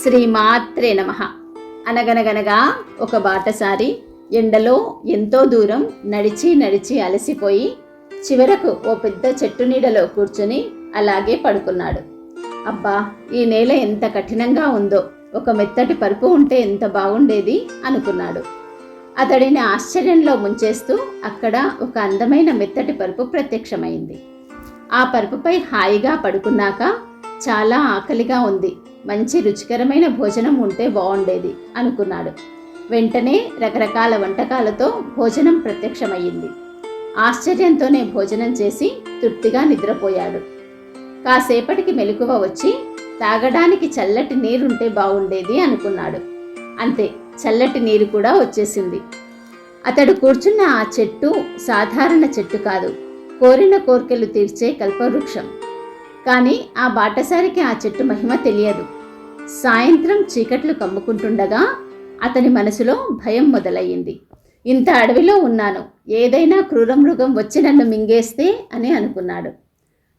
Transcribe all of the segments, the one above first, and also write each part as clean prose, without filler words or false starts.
శ్రీమాత్రే నమః. అనగనగనగా ఒక బాటసారి ఎండలో ఎంతో దూరం నడిచి నడిచి అలసిపోయి చివరకు ఓ పెద్ద చెట్టు నీడలో కూర్చుని అలాగే పడుకున్నాడు. అబ్బా, ఈ నేల ఎంత కఠినంగా ఉందో, ఒక మెత్తటి పరుపు ఉంటే ఎంత బాగుండేది అనుకున్నాడు. అతడిని ఆశ్చర్యంలో ముంచేస్తూ అక్కడ ఒక అందమైన మెత్తటి పరుపు ప్రత్యక్షమైంది. ఆ పరుపుపై హాయిగా పడుకున్నాక చాలా ఆకలిగా ఉంది, మంచి రుచికరమైన భోజనం ఉంటే బాగుండేది అనుకున్నాడు. వెంటనే రకరకాల వంటకాలతో భోజనం ప్రత్యక్షమయ్యింది. ఆశ్చర్యంతోనే భోజనం చేసి తృప్తిగా నిద్రపోయాడు. కాసేపటికి మెలకువ వచ్చి తాగడానికి చల్లటి నీరుంటే బాగుండేది అనుకున్నాడు. అంతే, చల్లటి నీరు కూడా వచ్చేసింది. అతడు కూర్చున్న ఆ చెట్టు సాధారణ చెట్టు కాదు, కోరిన కోర్కెలు తీర్చే కల్పవృక్షం. కానీ ఆ బాటసారికి ఆ చెట్టు మహిమ తెలియదు. సాయంత్రం చీకట్లు కమ్ముకుంటుండగా అతని మనసులో భయం మొదలయ్యింది. ఇంత అడవిలో ఉన్నాను, ఏదైనా క్రూర మృగం వచ్చి నన్ను మింగేస్తే అని అనుకున్నాడు.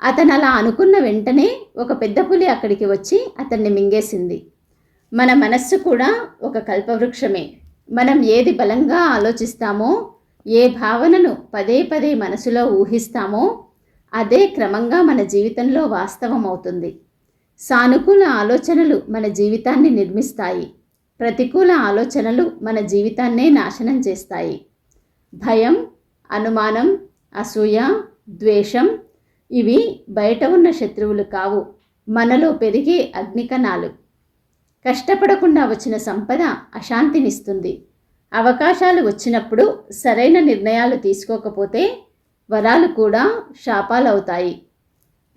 అతను అలా అనుకున్న వెంటనే ఒక పెద్ద పులి అక్కడికి వచ్చి అతన్ని మింగేసింది. మన మనస్సు కూడా ఒక కల్పవృక్షమే. మనం ఏది బలంగా ఆలోచిస్తామో, ఏ భావనను పదే పదే మనసులో ఊహిస్తామో అదే క్రమంగా మన జీవితంలో వాస్తవం అవుతుంది. సానుకూల ఆలోచనలు మన జీవితాన్ని నిర్మిస్తాయి, ప్రతికూల ఆలోచనలు మన జీవితాన్నే నాశనం చేస్తాయి. భయం, అనుమానం, అసూయ, ద్వేషం ఇవి బయట ఉన్న శత్రువులు కావు, మనలో పెరిగే అగ్నికణాలు. కష్టపడకుండా వచ్చిన సంపద అశాంతినిస్తుంది. అవకాశాలు వచ్చినప్పుడు సరైన నిర్ణయాలు తీసుకోకపోతే వరాలు కూడా శాపాలవుతాయి.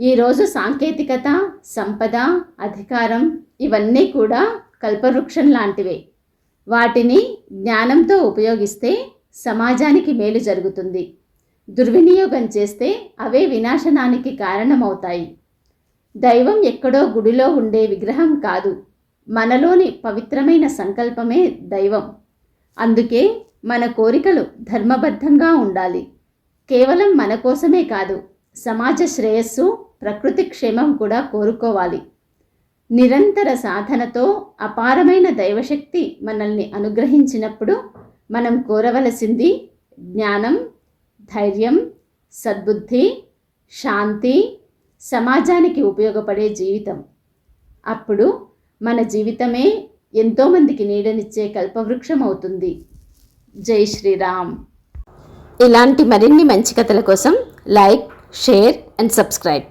ఈరోజు సాంకేతికత, సంపద, అధికారం ఇవన్నీ కూడా కల్పవృక్షం లాంటివే. వాటిని జ్ఞానంతో ఉపయోగిస్తే సమాజానికి మేలు జరుగుతుంది. దుర్వినియోగం చేస్తే అవే వినాశనానికి కారణమవుతాయి. దైవం ఎక్కడో గుడిలో ఉండే విగ్రహం కాదు, మనలోని పవిత్రమైన సంకల్పమే దైవం. అందుకే మన కోరికలు ధర్మబద్ధంగా ఉండాలి. కేవలం మన కోసమే కాదు, సమాజ శ్రేయస్సు, ప్రకృతి క్షేమం కూడా కోరుకోవాలి. నిరంతర సాధనతో అపారమైన దైవశక్తి మనల్ని అనుగ్రహించినప్పుడు మనం కోరవలసింది జ్ఞానం, ధైర్యం, సద్బుద్ధి, శాంతి, సమాజానికి ఉపయోగపడే జీవితం. అప్పుడు మన జీవితమే ఎంతోమందికి నీడనిచ్చే కల్పవృక్షం అవుతుంది. జై శ్రీరామ్. ఇలాంటి మరిన్ని మంచి కథల కోసం లైక్, షేర్ అండ్ సబ్స్క్రైబ్.